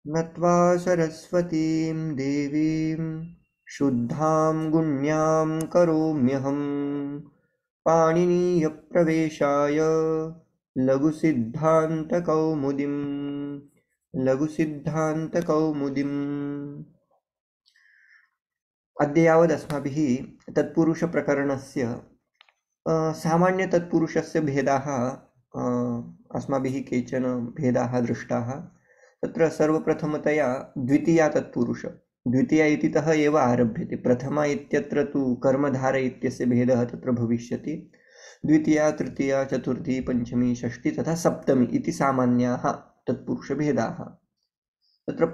नत्वा सरस्वतीं देवीं शुद्धां गुण्यां करोम्यहं पाणिनीयप्रवेशाय लघुसिद्धान्तकौमुदीम्। अद्य यावत् अस्माभिः तत्पुरुषप्रकरणस्य सामान्यतत्पुरुषस्य भेदाः अस्माभिः केचन भेदाः दृष्टाः। तत्र सर्वप्रथमतया द्वितीया तत्पुरुष, द्वितीया इतितः एव आरभ्यते। प्रथमा इत्यत्र तु कर्मधार इत्यस्य भेदः तत्र भविष्यति। द्वितीया, तृतीया, चतुर्थी, पञ्चमी, षष्ठी तथा सप्तमी इति सामान्याः तत्पुरुषभेदाः। तत्र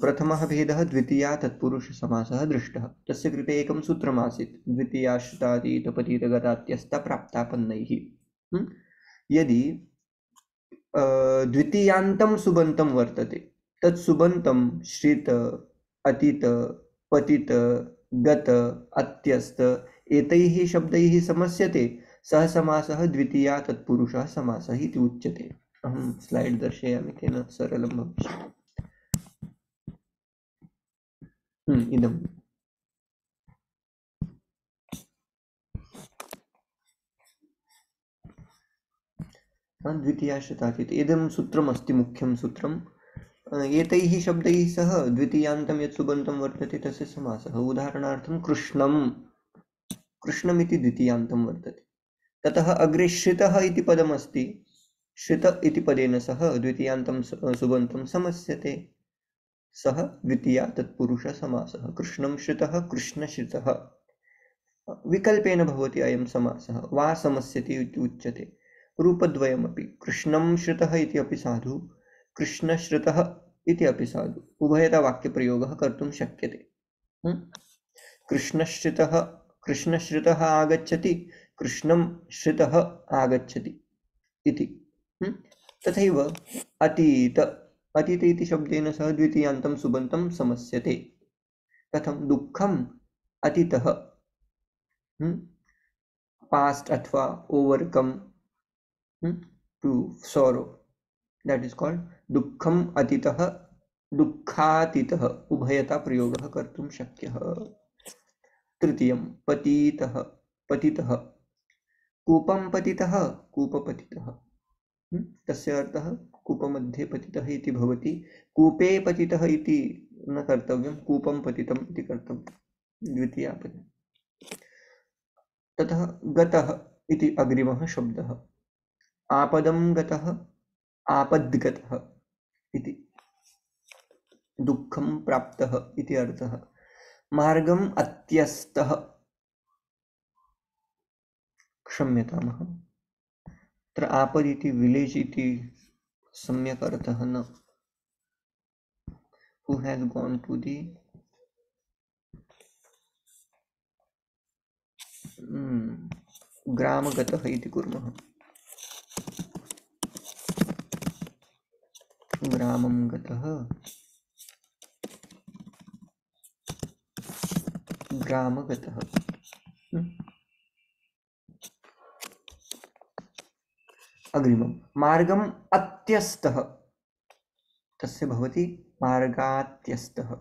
प्रथमः भेदः द्वितीया तत्पुरुषसमासः दृष्टः। तस्य कृते एकं सूत्रमासीत्, द्वितीयाश्रितातीतपतितगतात्यस्तप्राप्तापन्नैः। यदि द्वितीयान्तं सुबन्तं वर्तते, तत् सुबन्तं श्रित, अतीत, पतित, गत, अत्यस्त एतैः शब्दैः समस्यते, सः समासः द्वितीया तत्पुरुषः समासः इति उच्यते। अहं स्लैड् दर्शयामि, तेन सरलं भविष्यति। इदं द्वितीयाश्रितातीत इदं सूत्रमस्ति, मुख्यं सूत्रम्। एतैः शब्दैः सह द्वितीयान्तं यत् सुबन्तं वर्तते तस्य समासः। उदाहरणार्थं कृष्णमिति द्वितीयान्तं वर्तते। ततः अग्रे श्रितः इति पदमस्ति, श्रित इति पदेन सह द्वितीयान्तं सुबन्तं समस्यते, सः द्वितीया तत्पुरुषसमासः। कृष्णं श्रितः, कृष्णश्रितः विकल्पेन भवति अयं समासः। वा समस्यते इति उच्यते। रूपद्वयमपि, कृष्णं श्रितः इति अपि साधु, कृष्णश्रितः इति अपि साधु, उभयता वाक्यप्रयोगः कर्तुं शक्यते। कृष्णश्रितः आगच्छति, कृष्णं श्रितः आगच्छति इति। तथैव अतीत इति शब्देन सह द्वितीयान्तं सुबन्तं समस्यते। कथं? दुःखम् अतीतः, पास्ट अथवा overcome to sorrow, that is called दुःखम् अतीतः, दुःखातीतः, उभयता प्रयोगः कर्तुं शक्यः। तृतीयं पतितः, कूपं पतितः, कूपपतितः। तस्य अर्थः कूपमध्ये पतितः इति भवति। कूपे पतितः इति न कर्तव्यं, कूपं पतितम् इति कर्तव्यं, द्वितीया पदम्। ततः गतः इति अग्रिमः शब्दः। आपदं गतः, आपद्गतः इति, दुःखं प्राप्तः इति अर्थः। मार्गम् अत्यस्तः, क्षम्यतामः, अत्र आपद इति विलेज इति सम्यक् अर्थः न। Who has gone to the ग्रामगतः इति कुर्मः। ग्रामं गतः, ग्रामगतः। अग्रिमं मार्गम् अत्यस्तः, तस्य भवति मार्गात्यस्तः।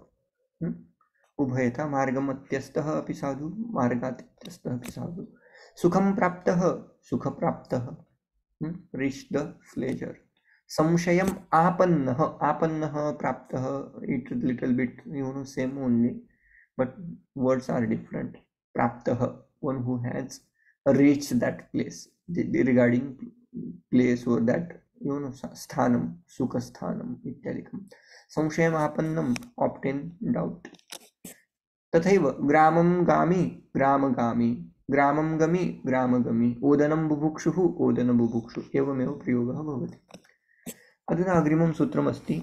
उभयता मार्गम् अत्यस्तः अपि साधु, मार्गात्यस्तः अपि साधु। सुखं प्राप्तः, सुखप्राप्तः, रीच द प्लेजर। संशयम् आपन्नः, आपन्नः प्राप्तः, it little bit same only but words are different. प्राप्तः, one who has reached that place, regarding place or that स्थानं, सुखस्थानम् इत्यादिकं। संशयम् आपन्नम्, obtain doubt। तथैव ग्रामं गामि, ग्रामगामी, ग्रामं गमि, ग्रामगमि, ओदनं बुभुक्षुः, ओदनबुभुक्षु, एवमेव प्रयोगः भवति। अधुना अग्रिमं सूत्रमस्ति।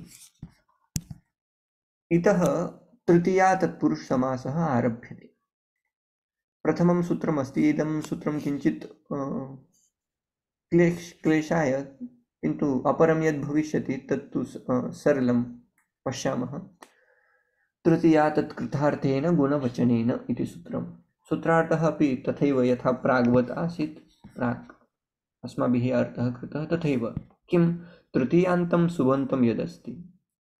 इतः तृतीया तत्पुरुषसमासः आरभ्यते। प्रथमं सूत्रमस्ति, इदं सूत्रं किञ्चित् क्लेशाय, किन्तु अपरं यद् भविष्यति तत्तु सरलं पश्यामः। तृतीया तत्कृतार्थेन गुणवचनेन इति सूत्रं। सूत्रार्थः अपि तथैव यथा प्राग्वत् आसीत्, प्राक् अस्माभिः अर्थः कृतः तथैव। किं? तृतीयान्तं सुबन्तं यदस्ति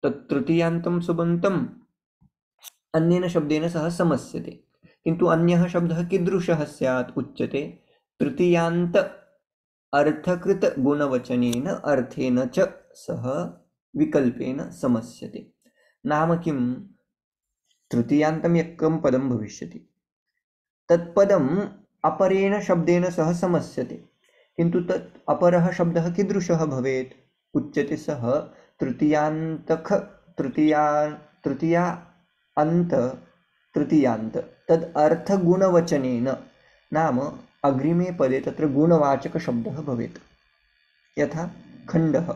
तत् तृतीयान्तं सुबन्तम् अन्येन शब्देन सह समस्यते, किन्तु अन्यः शब्दः कीदृशः स्यात् उच्यते तृतीयान्त अर्थकृत गुणवचनेन अर्थेन च सह विकल्पेन समस्यते। नाम किं तृतीयान्तम् एकं पदं भविष्यति, तत्पदम् अपरेण शब्देन सह समस्यते, किन्तु तत् अपरः शब्दः कीदृशः भवेत् उच्यते सः तृतीयान्तक तृतीया तृतीया अन्त तृतीयान्त तद् अर्थगुणवचनेन, नाम अग्रिमे पदे तत्र गुणवाचकशब्दः भवेत्। यथा खण्डः,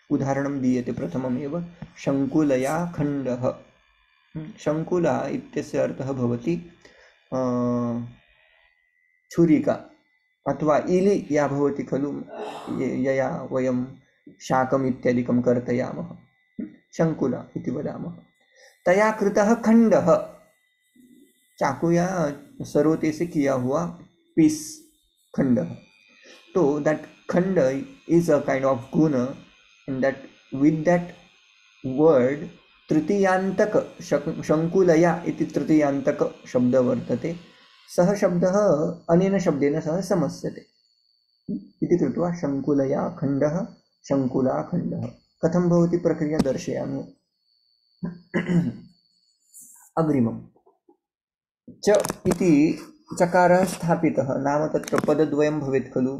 उदाहरणं दीयते प्रथममेव, शङ्कुलया खण्डः। शङ्कुला इत्यस्य अर्थः भवति छुरिका अथवा इलि या भवति खलु, यया वयं शाकम् इत्यादिकं कर्तयामः, शङ्कुला इति वदामः। तया कृतः खण्डः, चाकुया सरोते से किया हुआ पीस, खण्डः। तो that khanda is a kind of guna, and that with that word तृतीयांतक शङ्कुलया इति तृतीयांतक शब्द वर्तते, सः शब्दः अनेन शब्देन सह समस्यते इति कृत्वा शङ्कुलया खण्डः, शङ्कुला खण्डः। कथं भवति प्रक्रिया दर्शयामि। अग्रिमं च इति चकारः स्थापितः, नाम तत्र पदद्वयं भवेत् खलु,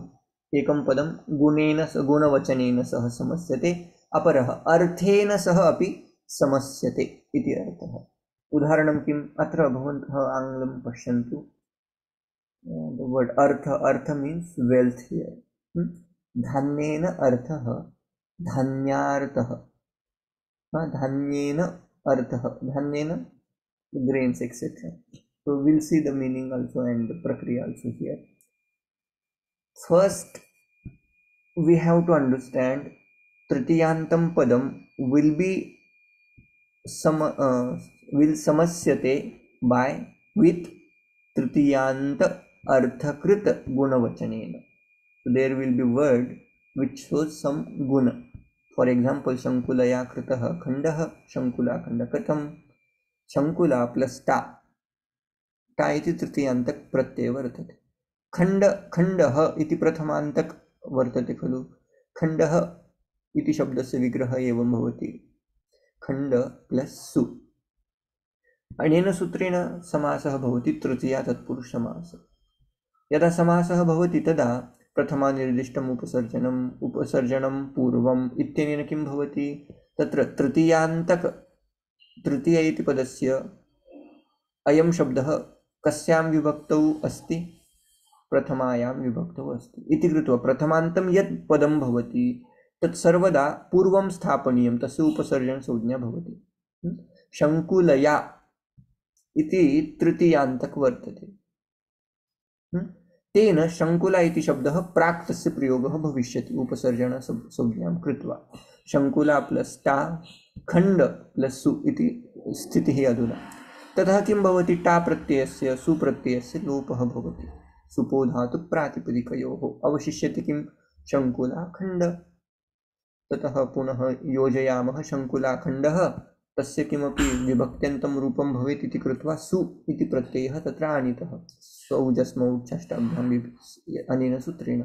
एकं पदं गुणेन गुणवचनेन सह समस्यते, अपरः अर्थेन सह अपि समस्यते इति अर्थः। उदाहरणं किम्, अत्र भवन्तः आङ्ग्लं पश्यन्तु, the word earth means wealth here. धान्येन अर्थः धान्यार्थः, धान्येन अर्थः धान्येन grains etc. So we'll see the meaning also and the prakriya also here. First we have to understand tritiyantam padam will samasyate by with tritiyant arthakrit gunavachanena. So there will be word which shows some guna. For example, shankulaya kritah khandah, shankula khanda. Katham shankula plus ta इति तृतीयांतक प्रत्यय वर्तते। खण्ड खण्डः इति प्रथमान्तक वर्तते खलु, खण्डः इति शब्दस्य विग्रहः एवं भवति, खण्ड प्लस सु। अनेन सूत्रेण समासः भवति तृतीया तत्पुरुष समासः। यदा समासः भवति तदा प्रथमा निर्दिष्टम् उपसर्जनं पूर्वम् इत्यनेन किं भवति, तत्र तृतीयान्तक तृतीय इति पदस्य अयं शब्दः कस्यां विभक्तौ अस्ति, प्रथमायां विभक्तौ अस्ति इति कृत्वा प्रथमान्तं यत् पदं भवति तत् सर्वदा पूर्वं स्थापनीयं, तस्य उपसर्जनसंज्ञा भवति। शङ्कुलया इति तृतीयान्तक वर्तते, तेन शङ्कुला इति शब्दः प्राक् तस्य प्रयोगः भविष्यति उपसर्जनसंज्ञां कृत्वा। शङ्कुला प्लस टा खण्ड प्लस सु इति स्थितिः अधुना। ततः किं भवति, टा प्रत्ययस्य सुप्रत्ययस्य लोपः भवति, सुपो धातु प्रातिपदिकयोः अवशिष्यते किं, शङ्कुला खण्ड। ततः पुनः योजयामः शङ्कुला खण्डः, तस्य किमपि विभक्त्यन्तं रूपं भवेत् इति कृत्वा सु इति प्रत्ययः तत्र आनीतः, सौजस्मौ षष्ठाभ्याम् अनेन सूत्रेण।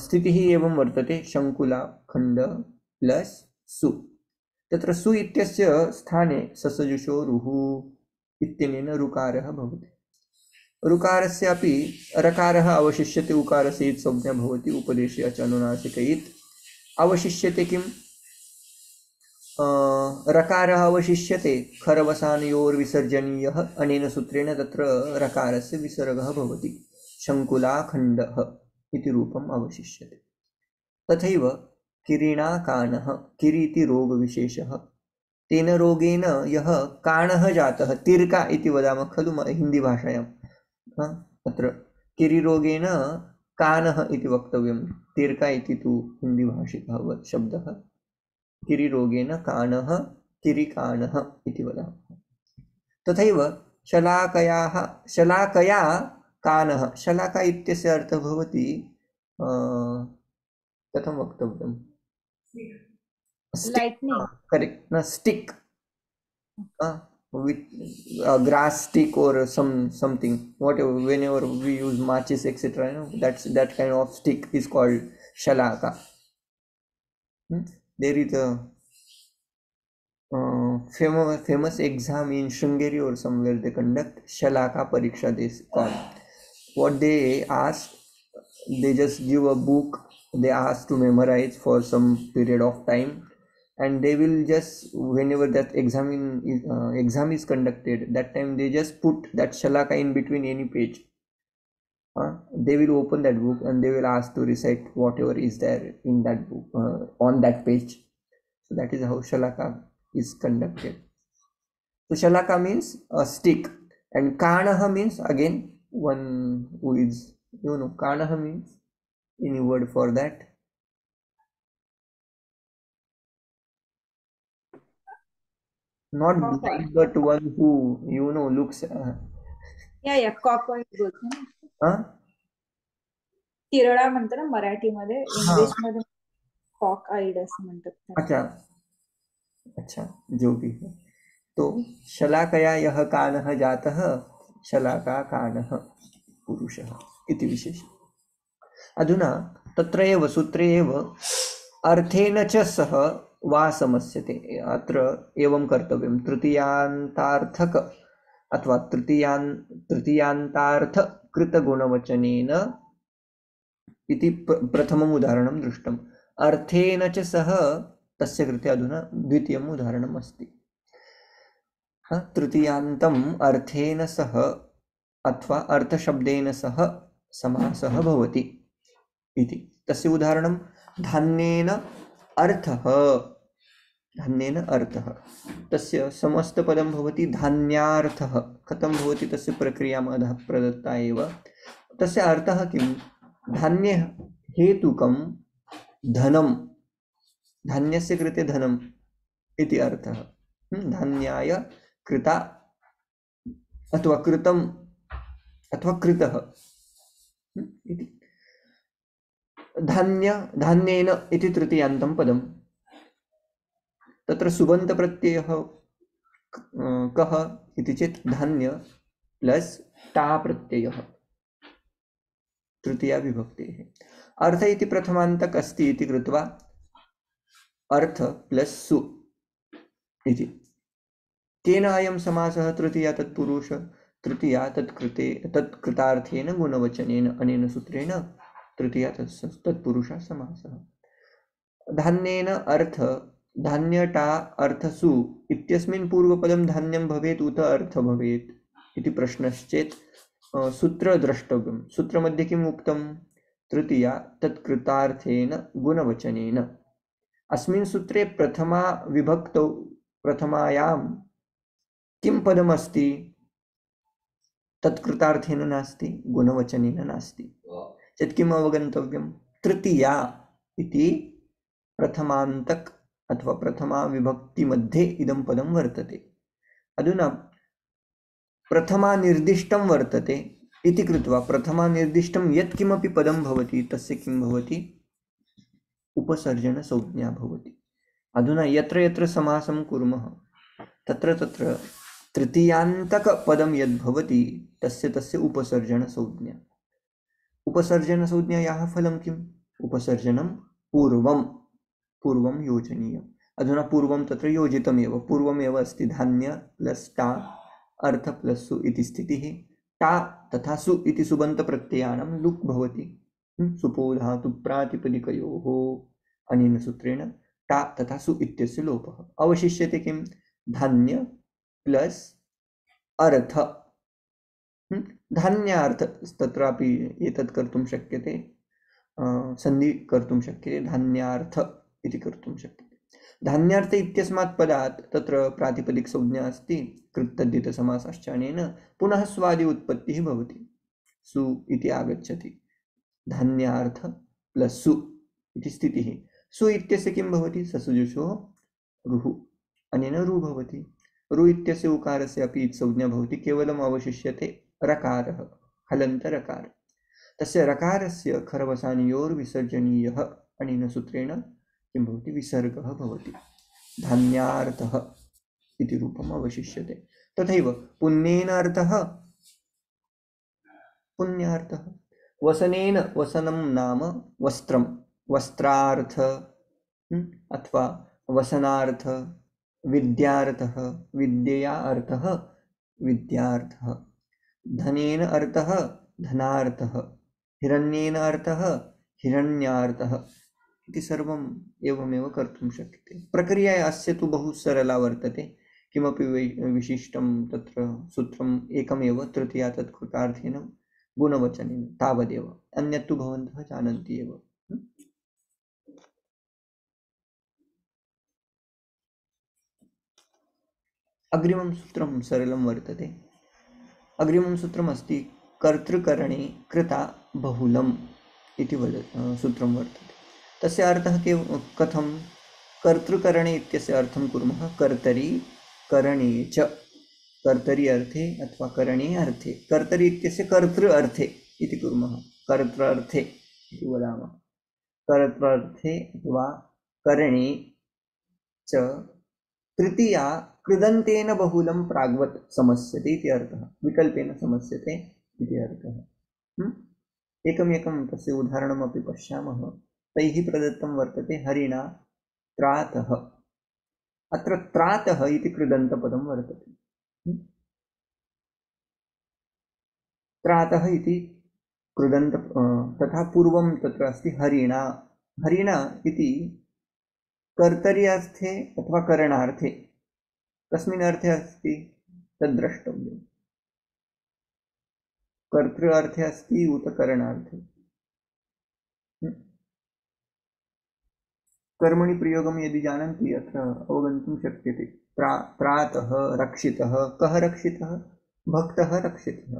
स्थितिः एवं वर्तते, शङ्कुला खण्ड प्लस सु। तत्र सु इत्यस्य स्थाने ससजुषो रुः इत्यनेन ऋकारः भवति। ऋकारस्य अपि रकारः अवशिष्यते, उकारस्य इत् संज्ञा भवति, उपदेशे अच अनुनासिक इत् अवशिष्यते किं, रकारः अवशिष्यते, खरवसानयोर्विसर्जनीयः, अनेन सूत्रेण तत्र रकारस्य विसर्गः भवति, शङ्कुलाखण्डः इति रूपम् अवशिष्यते। तथैव किरीणाकानः, किरि इति रोगविशेषः, तेन रोगेण यः काणः जातः, तिर्का इति वदामः खलु हिंदी भाषायां, अत्र किरिरोगेण कानः इति वक्तव्यं, तिर्का इति तु हिंदी भाषिकः शब्दः, किरिरोगेण कानः किरिकानः इति वदामः। तथैव शलाकया कानः, शलाका इत्यस्य अर्थः भवति कथं वक्तव्यं, lightning. Correct. No, stick. With a grass stick or something, whatever. Whenever we use matches, etc., that kind of stick is called shalaka. There is a famous exam in Sringeri or somewhere they conduct Shalaka Pariksha, this called. What they ask, they just give a book, they ask to memorize for some period of time, and they will just, whenever that exam is conducted, that time they just put that Shalaka in between any page. They will open that book and they will ask to recite whatever is there in that book on that page. So that is how Shalaka is conducted. So Shalaka means a stick, and Kanaha means again one who is, Kanaha means any word for that? Not Copper. blind, but one who looks. या copper बोलतो ना. Huh? तिरळा म्हणतो ना मराठीमध्ये, हाँ. English मध्ये Kock eyed असं म्हणतात त्याला. अच्छा अच्छा, जो भी है. तो शलाकया यह कानः जातः शलाका कानः पुरुषः इति विशेष. अधुना तत्र एव सूत्रे एव अर्थेन च सह वा समस्यते. अत्र एवं कर्तव्यं, तृतीयान्तार्थक अथवा तृतीयान्तार्थ कृतगुणवचनेन इति प्रथमम् उदाहरणं दृष्टम्. अर्थेन च सह तस्य कृते अधुना द्वितीयम् उदाहरणम् अस्ति. तृतीयान्तम् अर्थेन सह अथवा अर्थशब्देन सह समासः भवति इति. तस्य उदाहरणं धान्येन अर्थः. धान्येन अर्थः, तस्य समस्तपदं भवति धान्यार्थः. कथं भवति तस्य प्रक्रिया अधः प्रदत्ता एव. तस्य अर्थः किं? धान्य हेतुकं धनं, धान्यस्य कृते धनम् इति अर्थः. धान्याय कृता अथवा कृतम् अथवा कृतः इति. धान्येन इति तृतीयान्तं पदं. तत्र सुबन्तप्रत्ययः कः इति चेत् धान्य प्लस टा प्रत्ययः तृतीया विभक्तेः. अर्थ इति प्रथमान्तक अस्ति इति कृत्वा अर्थ प्लस सु इति. केन अयं समासः तृतीया तत्पुरुष, तृतीया तत्कृतार्थेन गुणवचनेन. अनेन सूत्रेण तृतीया तत्पुरुष समासः. धान्येन अर्थ, धान्यटा अर्थसु इत्यस्मिन् पूर्वपदं धान्यं भवेत् उत अर्थ भवेत् इति प्रश्नश्चेत् सूत्र द्रष्टव्यं. सूत्रमध्ये किम् उक्तं? तृतीया तत्कृतार्थेन गुणवचनेन. अस्मिन् सूत्रे प्रथमा विभक्तौ प्रथमायां किं पदमस्ति? तत्कृतार्थेन नास्ति, गुणवचनेन नास्ति. चेत् किम् अवगन्तव्यं? तृतीया इति प्रथमान्तक अथवा प्रथमा विभक्ति मध्ये इदं पदं वर्तते. अधुना प्रथमा निर्दिष्टं वर्तते इति कृत्वा प्रथमा निर्दिष्टं यत् किमपि पदं भवति तस्य किं भवति? उपसर्जन संज्ञा भवति. अधुना यत्र यत्र समासं कुर्मः तत्र तत्र तृतीयान्तक पदं यद् भवति तस्य उपसर्जन संज्ञा. उपसर्जन संज्ञायाः फलं किम्? उपसर्जनं पूर्वं योजनीयम्. अधुना पूर्वं तत्र योजितमेव, पूर्वमेव अस्ति. धान्य प्लस टा अर्थ प्लस सु इति स्थितिः. टा तथा सु इति सुबन्तप्रत्ययानां लुक् भवति. सुपो धातु प्रातिपदिकयोः. अनेन सूत्रेण टा तथा सु इत्यस्य लोपः. अवशिष्यते किं? धान्य प्लस अर्थ. धान्यार्थ तत्रापि एतत् कर्तुं शक्यते, संधि कर्तुं शक्यते. धान्यार्थ इति कर्तुं शक्यते. धान्यार्थ इत्यस्मात् पदात् तत्र प्रातिपदिक संज्ञा अस्ति, कृत्तद्धितसमासश्च. अनेन पुनः स्वादि उत्पत्तिः भवति, सु इति आगच्छति. धान्यार्थ प्लस सु इति स्थितिः. सु इत्यस्य किं भवति? ससुजुषो रुः. अनेन रु भवति. रु इत्यस्य उकारस्य अपि संज्ञा भवति, केवलम् अवशिष्यते रकारः, हलन्तरकार. तस्य रकारस्य खरवसानयोर्विसर्जनीयः. अनेन सूत्रेण किं भवति विसर्गः भवति धान्यार्थः इति रूपम् अवशिष्यते। तथैव पुण्येन अर्थः पुण्यार्थः, वसनेन वसनं नाम वस्त्रं वस्त्रार्थ अथवा वसनार्थ, विद्यार्थः विद्यया अर्थः विद्यार्थः, धनेन अर्थः धनार्थः, हिरण्येन अर्थः हिरण्यार्थः इति सर्वम् एवमेव कर्तुं शक्यते। प्रक्रिया अस्य तु बहु सरला वर्तते, किमपि विशिष्टं तत्र सूत्रम् एकमेव, तृतीया तत्कृतार्थेन गुणवचनेन, तावदेव, अन्यत् तु भवन्तः जानन्ति एव। अग्रिमं सूत्रं सरलं वर्तते। अग्रिमं सूत्रमस्ति कर्तृकरणे कृता बहुलम् इति सूत्रं वर्तते। तस्य अर्थः कथं? कर्तृकरणे इत्यस्य अर्थं कुर्मः कर्तरि करणे च, कर्तरि अर्थे अथवा करणे अर्थे, कर्तरि इत्यस्य कर्तृ अर्थे इति कुर्मः, कर्त्रार्थे इति वदामः, कर्त्रार्थे अथवा करणे च तृतीया कृदन्तेन बहुलं प्राग्वत् समस्यते इति अर्थः, विकल्पेन समस्यते इति अर्थः। एकमेकं तस्य उदाहरणमपि पश्यामः। तैः प्रदत्तं वर्तते हरिणा त्रातः। अत्र त्रातः इति कृदन्तपदं वर्तते। त्रातः इति कृदन्त, तथा पूर्वं तत्र अस्ति हरिणा। हरिणा इति कर्तरि अर्थे अथवा करणार्थे कस्मिन् अर्थे अस्ति तद्द्रष्टव्यम्। कर्तृ अर्थे अस्ति उत करणार्थे। कर्मणि प्रयोगं यदि जानन्ति अत्र अवगन्तुं शक्यते। त्रातः रक्षितः, कः रक्षितः? भक्तः रक्षितः।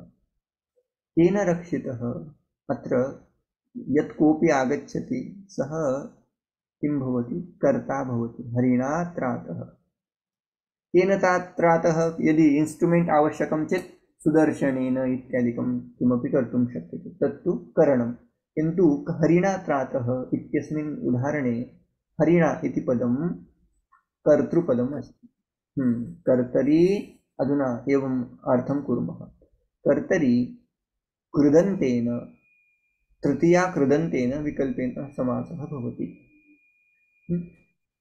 केन रक्षितः? अत्र यत् कोऽपि आगच्छति सः किं भवति? कर्ता भवति। हरिणा त्रातः। केन त्रातः? यदि इन्स्ट्रुमेण्ट् आवश्यकं चेत् सुदर्शनेन इत्यादिकं किमपि कर्तुं शक्यते, तत्तु करणं। किन्तु हरिणा त्रातः इत्यस्मिन् उदाहरणे हरिणा इति पदं कर्तृपदम् अस्ति। कर्तरि, अधुना एवम् अर्थं कुर्मः। कर्तरि कृदन्तेन, तृतीया कृदन्तेन विकल्पेन समासः भवति।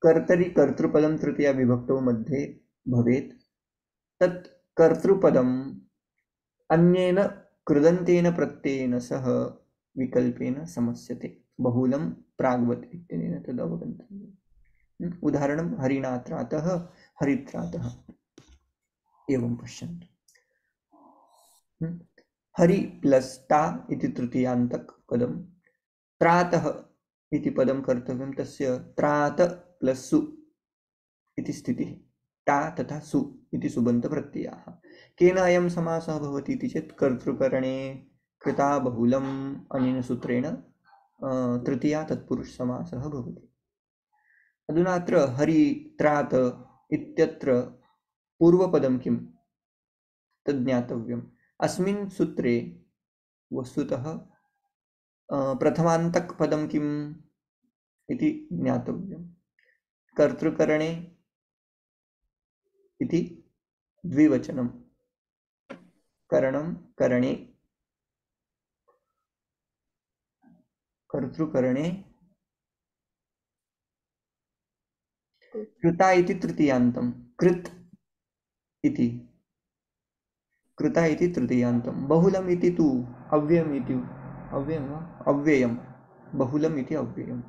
कर्तरि कर्तृपदं तृतीया विभक्तौ मध्ये भवेत्। तत् कर्तृपदम् अन्येन कृदन्तेन प्रत्ययेन सह विकल्पेन समस्यते, बहुलं प्राग्वत् इत्यनेन तद् अवगन्तव्यम्। उदाहरणं हरिणा त्रातः हरित्रातः। एवं पश्यन्तु। हरि प्लस् ता इति तृतीयान्तक पदं, त्रातः इति पदं कर्तव्यं, तस्य त्रात प्लस् सु इति स्थितिः, ता तथा सु इति सुबन्तप्रत्ययाः। केन अयं समासः भवति इति चेत् कर्तृकरणे कृता बहुलम् अनेन सूत्रेण तृतीया तत्पुरुषसमासः भवति। अधुना अत्र हरि त्रात इत्यत्र पूर्वपदं किं तद् ज्ञातव्यम्। अस्मिन् सूत्रे वस्तुतः प्रथमान्तकपदं किम् इति ज्ञातव्यम्। कर्तृकरणे इति द्विवचनं, करणं करणे, कर्तृकरणे कृता इति तृतीयान्तं, कृत् इति कृता इति तृतीयान्तं, बहुलम् इति तु अव्ययम् इति, अव्ययं वा अव्ययं, बहुलम् इति अव्ययम्।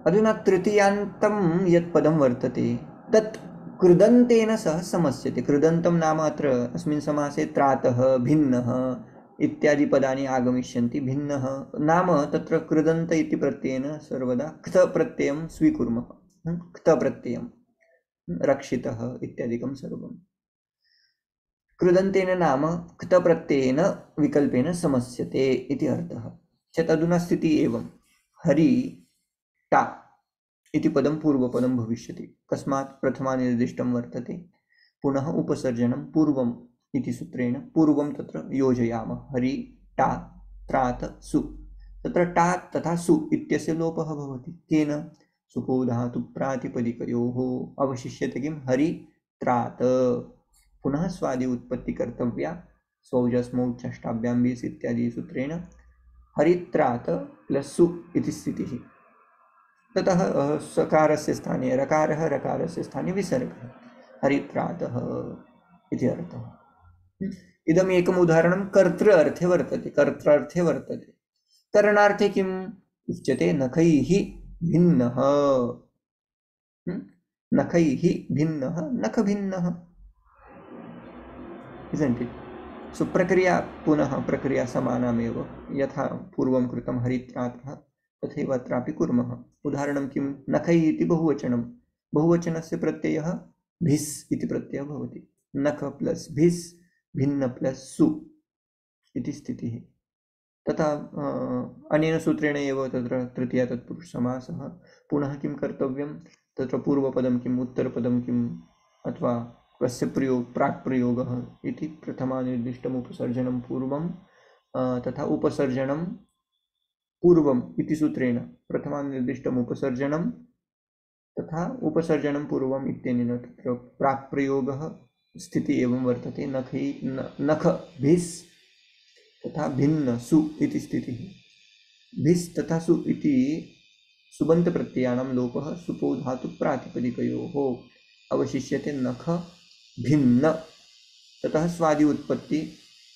अधुना तृतीयान्तं यत् पदं वर्तते तत् कृदन्तेन सह समस्यते। कृदन्तं नाम अत्र अस्मिन् समासे त्रातः, भिन्नः इत्यादि पदानि आगमिष्यन्ति। भिन्नः नाम तत्र कृदन्त इति प्रत्ययेन सर्वदा क्त प्रत्ययं स्वीकुर्मः। क्त प्रत्ययं, रक्षितः इत्यादिकं सर्वं। कृदन्तेन नाम क्त प्रत्ययेन विकल्पेन समस्यते इति अर्थः। चेत् अधुना स्थितिः एवं, हरि टा इति पदं पूर्वपदं भविष्यति। कस्मात्? प्रथमानिर्दिष्टं वर्तते। पुनः उपसर्जनं पूर्वम् इति सूत्रेण पूर्वं तत्र योजयामः। हरि टा त्रात सु, तत्र टा तथा सु इत्यस्य लोपः भवति। केन? सुपो धातु प्रातिपदिकयोः अवशिष्यते किं? हरित्रात। पुनः स्वादि उत्पत्ति कर्तव्या स्वौजस्मौ षष्ठाभ्यां बीस् इत्यादि सूत्रेण हरित्रात प्लस सु इति स्थितिः। ततः सकारस्य स्थाने रकारः, रकारस्य स्थाने विसर्गः, हरित्रातः इति अर्थः। इदम् एकम् उदाहरणं कर्तृ अर्थे वर्तते। कर्त्रार्थे वर्तते। करणार्थे किम् उच्यते? नखैः भिन्नः। नखैः भिन्नः, नख भिन्नः। isn't it? सो प्रक्रिया पुनः प्रक्रिया समानमेव। यथा पूर्वं कृतं हरित्रातः तथैव अत्रापि कुर्मः। उदाहरणं किं? नखैः इति बहुवचनं। बहुवचनस्य प्रत्ययः भिस् इति प्रत्ययः भवति। नख प्लस भिस्, भिन्न प्लस सु इति स्थितिः। तथा अनेन सूत्रेण एव तत्र तृतीया तत्पुरुषसमासः। पुनः किं कर्तव्यं? तत्र पूर्वपदं किम्, उत्तरपदं किम्, अथवा कस्य प्रयोग प्राक् प्रयोगः इति प्रथमानिर्दिष्टम् उपसर्जनं पूर्वं तथा उपसर्जनं पूर्वम् इति सूत्रेण प्रथमानिर्दिष्टम् उपसर्जनं तथा उपसर्जनं पूर्वम् इत्यनेन तत्र प्राक् प्रयोगः स्थितिः एवं वर्तते। नख भिस् तथा भिन्न सु इति स्थितिः। भिस् तथा सु इति सुबन्त प्रत्ययानां लोपः सुपो धातु प्रातिपदिकयोः अवशिष्यते नख भिन्न। ततः स्वादि उत्पत्ति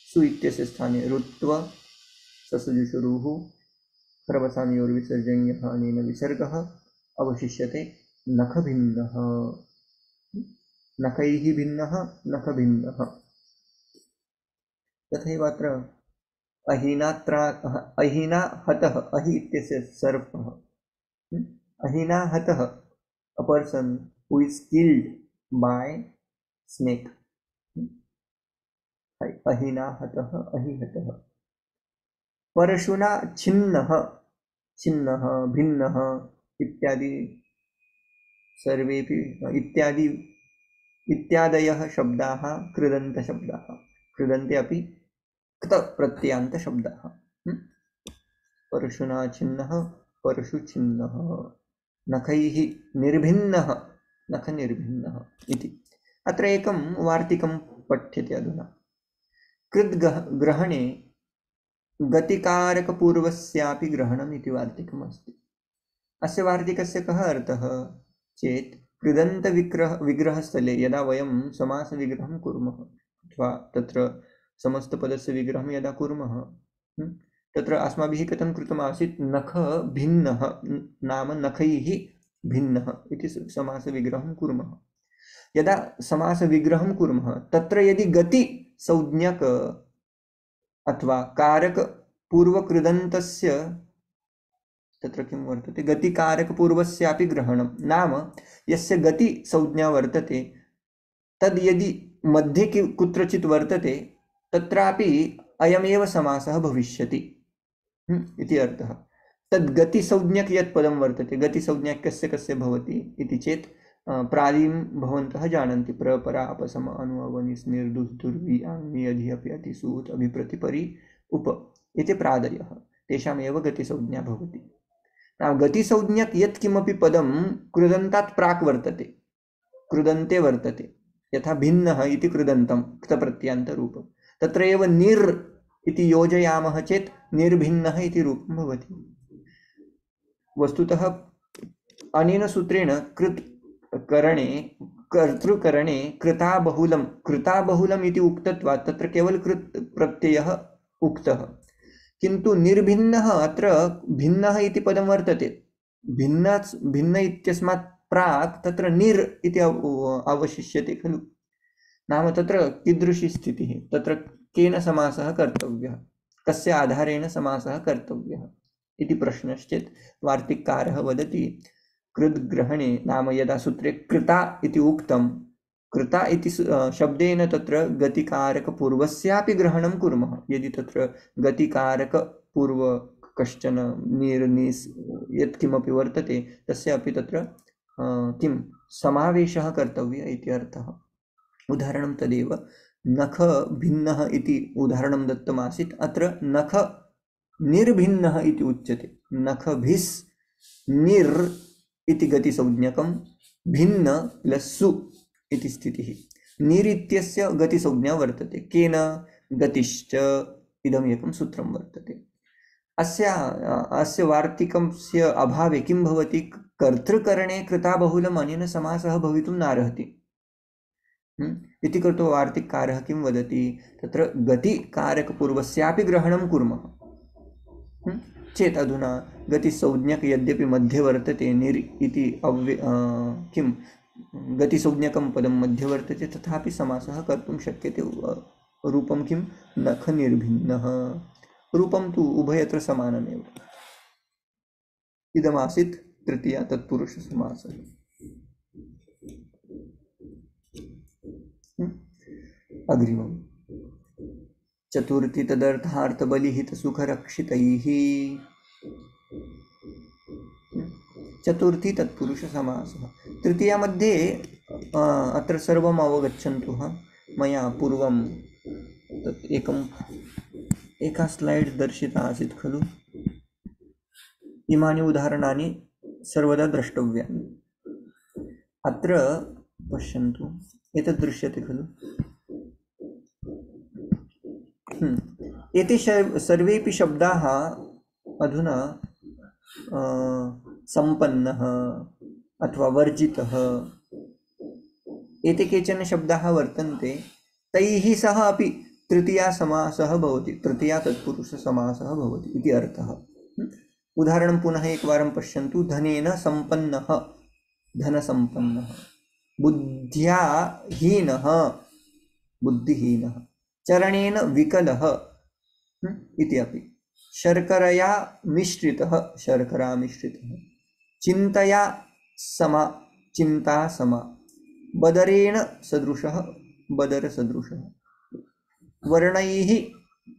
सु इत्यस्य स्थाने रुत्व ससजुषुरुः ह्रवसानयोर्विसर्जनीयः अनेन विसर्गः अवशिष्यते नख भिन्नः। नखैः भिन्नः, नख भिन्नः। तथैव अत्र अहिना हतः, अहि इत्यस्य सर्पः। अहिना हतः, a person who is killed by snake. अहिना हतः, अहिहतः। परशुना छिन्नः, छिन्नः, भिन्नः इत्यादि सर्वेपि इत्यादयः शब्दाः कृदन्तशब्दाः। कृदन्ते अपि क्त प्रत्ययान्तशब्दाः। परशुना छिन्नः, परशु छिन्नः। नखैः निर्भिन्नः, नख निर्भिन्नः इति। अत्र एकं वार्तिकं पठ्यते अधुना। कृद्ग्रहणे गतिकारकपूर्वस्यापि ग्रहणम् इति वार्तिकम् अस्ति। अस्य वार्तिकस्य कः अर्थः चेत् कृदन्तविग्रहस्थले यदा वयं समासविग्रहं कुर्मः अथवा तत्र समस्तपदस्य विग्रहं यदा कुर्मः तत्र अस्माभिः कथं कृतमासीत्? नख भिन्नः नाम नखैः भिन्नः इति समासविग्रहं कुर्मः। यदा समासविग्रहं कुर्मः तत्र यदि गति संज्ञक अथवा कारक पूर्वकृदन्तस्य तत्र किं वर्तते? गतिकारकपूर्वस्यापि ग्रहणं नाम यस्य गति संज्ञा वर्तते तद् यदि मध्ये कुत्रचित् वर्तते तत्रापि अयमेव समासः भविष्यति इति अर्थः। तद् गतिसंज्ञक यत् पदं वर्तते, गतिसंज्ञक कस्य कस्य भवति इति चेत् प्रादीं भवन्तः जानन्ति। प्रपरा अपसम अनु अवनिस् निर्दुस् दुर्वि आङ्मि अधि अपि अति सूत् अभिप्रति परि उप इति प्रादयः तेषामेव गतिसंज्ञा भवति। नाम गतिसंज्ञक यत् किमपि पदं कृदन्तात् प्राक् वर्तते, कृदन्ते वर्तते। यथा भिन्नः इति कृदन्तं क्तप्रत्ययान्तरूपं, तत्र एव निर् इति योजयामः चेत् निर्भिन्नः इति रूपं भवति। वस्तुतः अनेन सूत्रेण कृत्करणे कर्तृकरणे कृताबहुलम् इति उक्तत्वात् तत्र केवल कृत् प्रत्ययः उक्तः, किन्तु निर्भिन्नः अत्र भिन्नः इति पदं वर्तते। भिन्न इत्यस्मात् प्राक् तत्र निर् इति अवशिष्यते खलु। नाम तत्र कीदृशी स्थितिः? तत्र केन समासः कर्तव्यः, कस्य आधारेण समासः कर्तव्यः इति प्रश्नश्चेत् वार्तिककारः वदति कृद्ग्रहणे नाम यदा सूत्रे कृता इति उक्तं, कृता इति शब्देन तत्र गतिकारकपूर्वस्यापि ग्रहणं कुर्मः। यदि तत्र गतिकारकपूर्व कश्चन निर्निस् यत्किमपि वर्तते तस्य अपि तत्र किं समावेशः कर्तव्यः इति अर्थः। उदाहरणं तदेव नख भिन्नः इति उदाहरणं दत्तमासीत्। अत्र नख निर्भिन्नः इति उच्यते। नखभिस् निर् इति गतिसंज्ञकं, भिन्न प्लस सु इति स्थितिः। निर् इत्यस्य गतिसंज्ञा वर्तते, केन? गतिश्च इदम् एकं सूत्रं वर्तते। अस्य वार्तिकस्य अभावे किं भवति? कर्तृकरणे कृताबहुलम् अनेन समासः भवितुं नार्हति इति कृत्वा वार्तिककारः किं वदति? तत्र गतिकारकपूर्वस्यापि ग्रहणं कुर्मः चेत् अधुना गतिसंज्ञक यद्यपि मध्ये वर्तते, निर् इति किं गतिसंज्ञकं पदं मध्ये वर्तते, तथापि समासः कर्तुं शक्यते। रूपं किं? नख निर्भिन्नः। रूपं तु उभयत्र समानमेव। इदमासीत् तृतीया तत्पुरुषसमासः। अग्रिमं चतुर्थी तदर्थार्थबलिहितसुखरक्षितैः। चतुर्थी तत्पुरुषसमासः। तृतीया मध्ये अत्र सर्वम् अवगच्छन्तु। मया पूर्वं तत् एका स्लैड् दर्शिता आसीत् खलु। इमानि उदाहरणानि सर्वदा द्रष्टव्यानि। अत्र पश्यन्तु, एतत् दृश्यते खलु। एते सर्वेपि शब्दाः अधुना सम्पन्नः अथवा वर्जितः, एते केचन शब्दाः वर्तन्ते, तैः सह अपि तृतीया समासः भवति, तृतीया तत्पुरुषसमासः भवति इति अर्थः। उदाहरणं पुनः एकवारं पश्यन्तु। धनेन सम्पन्नः, धनसम्पन्नः। बुद्ध्या हीनः, बुद्धिहीनः। चरणेन विकलः इति अपि। शर्करया मिश्रितः, शर्करा मिश्रितः। चिन्तया समा, चिन्ता समा। बदरेण सदृशः, बदरसदृशः। वर्णैः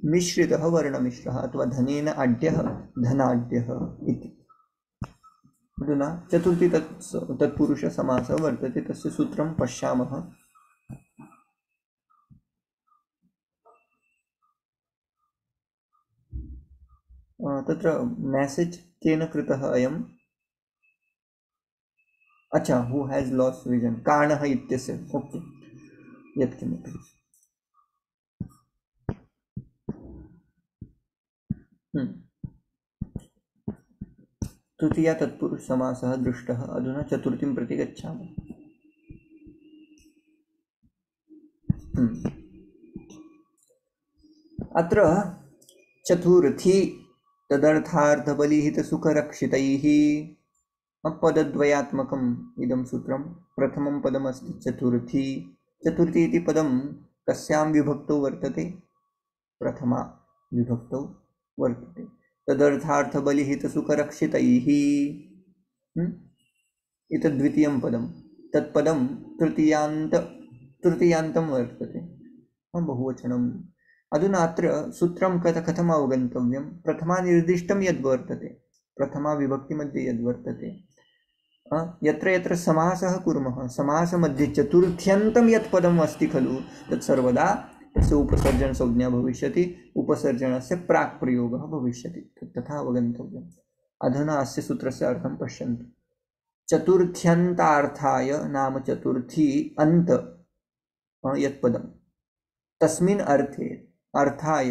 मिश्रितः, वर्णमिश्रः। अथवा धनेन आढ्यः, धनाढ्यः इति। अधुना चतुर्थी तत्पुरुषसमासः वर्तते, तस्य सूत्रं पश्यामः। तत्र मेसेज केन कृतः अयम्? अच्छा, हू हैज लॉस्ट विजन, कारणः इत्यस्य। ओके, यत्किमपि। तृतीया तत्पुरुषसमासः दृष्टः। अधुना चतुर्थीं प्रति गच्छामः। अत्र चतुर्थी तदर्थार्थबलिहितसुखरक्षितैः पदद्वयात्मकम् इदं सूत्रं। प्रथमं पदमस्ति चतुर्थी। चतुर्थी इति पदं कस्यां विभक्तौ वर्तते? प्रथमा विभक्तौ वर्तते। तदर्थार्थबलिहितसुखरक्षितैः एतद् द्वितीयं पदं। तत्पदं तृतीयान्तं वर्तते, बहुवचनम्। अधुना अत्र सूत्रं कथम् अवगन्तव्यं? प्रथमा निर्दिष्टं यद्वर्तते, प्रथमा विभक्तिमध्ये यद्वर्तते, यत्र यत्र समासः कुर्मः, समासमध्ये चतुर्थ्यन्तं यत् पदम् अस्ति खलु, तत् सर्वदा तस्य उपसर्जनसंज्ञा भविष्यति, उपसर्जनस्य प्राक् प्रयोगः भविष्यति। तथा अवगन्तव्यम्। अधुना अस्य सूत्रस्य अर्थं पश्यन्तु। चतुर्थ्यन्तार्थाय नाम चतुर्थी अन्त यत् पदं, तस्मिन् अर्थे अर्थाय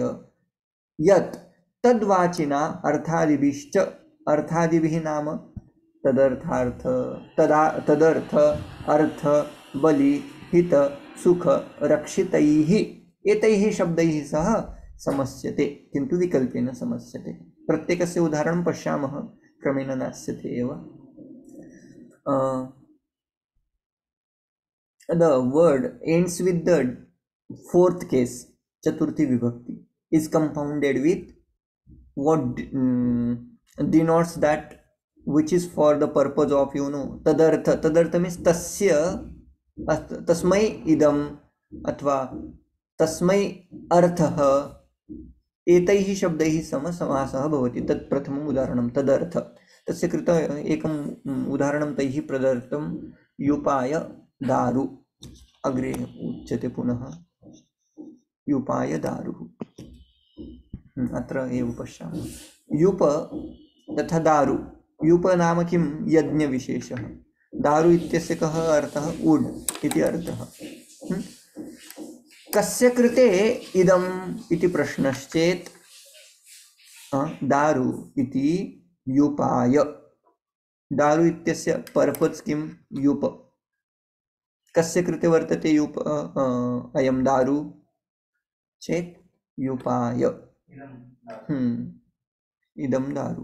यत् तद्वाचिना अर्थादिभिश्च, अर्थादिभिः नाम तदर्थार्थ, तदर्थ, अर्थ, बलि, हित, सुख, रक्षितैः एतैः शब्दैः सह समस्यते, किन्तु विकल्पेन समस्यते। प्रत्येकस्य उदाहरणं पश्यामः, क्रमेण नास्यते एव। The word ends with the fourth case, chaturthi vibhakti, is compounded with what denotes that which is for the purpose of, tadartha. Tadartha means tasya, tasmai idam अथवा तस्मै अर्थः, एतैः शब्दैः सम समासः भवति। तत् प्रथमम् उदाहरणं तदर्थ। तस्य कृते एकम् उदाहरणं तैः प्रदत्तं, युपाय दारु। अग्रे उच्यते पुनः युपाय दारुः। अत्र एव पश्यामः। यूप तथा दारु। यूप नाम किं? यज्ञविशेषः। दारु इत्यस्य कः अर्थः? ऊड् इति अर्थः। कस्य कृते इदम् इति प्रश्नश्चेत् दारु इति यूपाय। दारु इत्यस्य पर्पस् किं? यूप। कस्य कृते वर्तते यूप अयं दारु चेत् यूपाय। इदं दारु।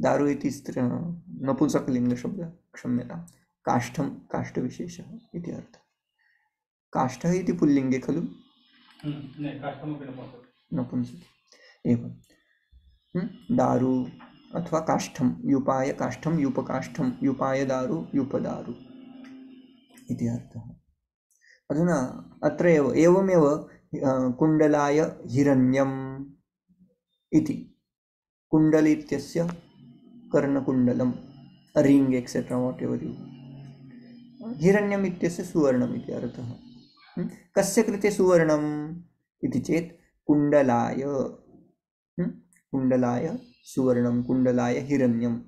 दारु इति नपुंसकलिङ्गशब्दः, क्षम्यतां। काष्ठं, काष्ठविशेषः इति अर्थः। काष्ठः इति पुल्लिङ्गे खलु? नपुंसके एवं। दारु अथवा काष्ठं, यूपाय काष्ठं, यूपकाष्ठं, यूपाय दारु, यूपदारु इति अर्थः। अधुना अत्र एवमेव कुण्डलाय हिरण्यम् इति। कुण्डल इत्यस्य कर्णकुण्डलं, ring etcetera whatever you. हिरण्यम् इत्यस्य सुवर्णम् इति अर्थः। कस्य कृते सुवर्णम् इति चेत् कुण्डलाय। कुण्डलाय सुवर्णं, कुण्डलाय हिरण्यम्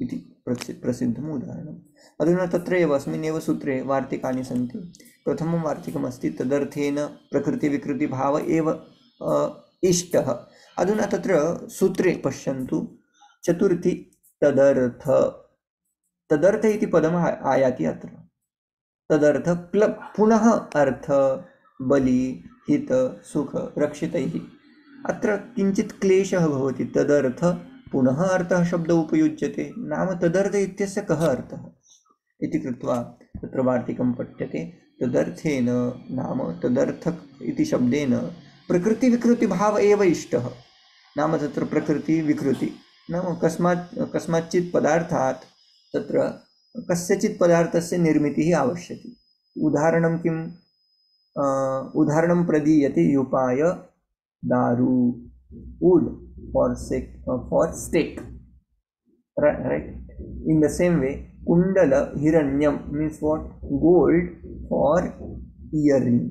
इति प्रसिद्धम् उदाहरणम्। अधुना तत्र एव अस्मिन्नेव सूत्रे वार्तिकानि सन्ति। प्रथमं वार्तिकमस्ति तदर्थेन प्रकृतिविकृतिभाव एव इष्टः। अधुना तत्र सूत्रे पश्यन्तु, चतुर्थी तदर्थ। तदर्थ इति पदम् आयाति अत्र। तदर्थ पुनः अर्थ, बलि, हित, सुख, रक्षितैः। अत्र किञ्चित् क्लेशः भवति। तदर्थ पुनः अर्थः शब्द उपयुज्यते, नाम तदर्थ इत्यस्य कः अर्थः इति कृत्वा तत्र वार्तिकं पठ्यते। तदर्थेन नाम तदर्थ इति शब्देन प्रकृतिविकृतिभाव एव इष्टः। नाम तत्र प्रकृति विकृति नाम कस्माच्चित् पदार्थात् तत्र कस्यचित् पदार्थस्य निर्मितिः आवश्यकी। उदाहरणं किम्? उदाहरणं प्रदीयते यूपाय दारु, wood for stake, right? In the same way, kundala hiranyam means what? Gold for earring.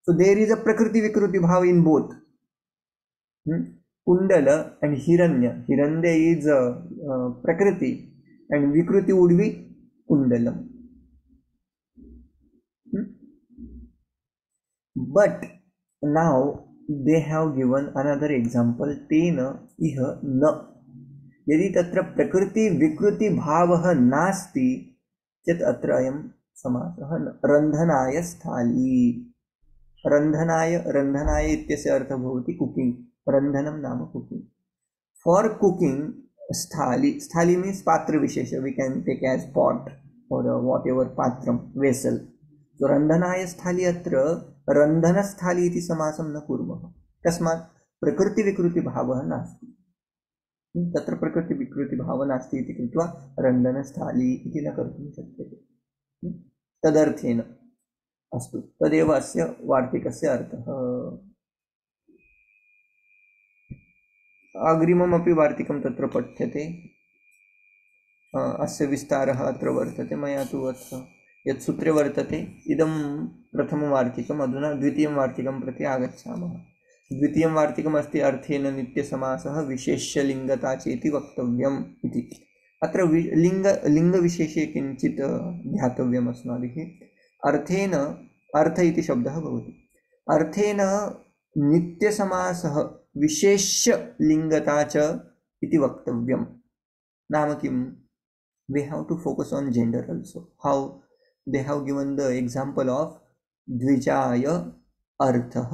So there is a prakriti vikruti bhav in both. Kundala and hiranya. Hiranya is prakriti and vikruti would be kundalam. But now they have given another example, tena iha na. यदि तत्र प्रकृति विकृति भावः नास्ति चेत् अत्र अयं समासः रन्धनाय स्थाली। रन्धनाय इत्यस्य अर्थः भवति कुकिंग। रन्धनं नाम कुकिंग। फॉर कुकिंग स्थाली मीन्स पात्र विशेष। We can take as pot और वॉट एवर पात्रम, वेसल। तो रन्धनाय स्थाली, अत्र रन्धनस्थाली इति समासं न कुर्मः। तस्मात् प्रकृति विकृति भावः नास्ति। तत्र प्रकृति विकृति भाव नास्ति इति कृत्वा रन्धनस्थाली इति न कर्तुं शक्यते। तदर्थेन अस्तु, तदेव अस्य वार्तिकस्य अर्थः। अग्रिममपि वार्तिकं तत्र पठ्यते। अस्य विस्तारः अत्र वर्तते। मया तु अत्र यत् सूत्रे वर्तते इदं प्रथमं वार्तिकम्। अधुना द्वितीयं वार्तिकं प्रति आगच्छामः। द्वितीयं वार्तिकमस्ति अर्थेन नित्यसमासः विशेष्यलिङ्गता चेति वक्तव्यम् इति। अत्र लिङ्गविशेषे किञ्चित् ध्यातव्यम् अस्माभिः। अर्थेन, अर्थ इति शब्दः भवति। अर्थेन नित्यसमासः विशेष्यलिङ्गता च इति वक्तव्यम्। नाम किं? We have to focus on gender also. How they have given the example of द्विजाय अर्थः।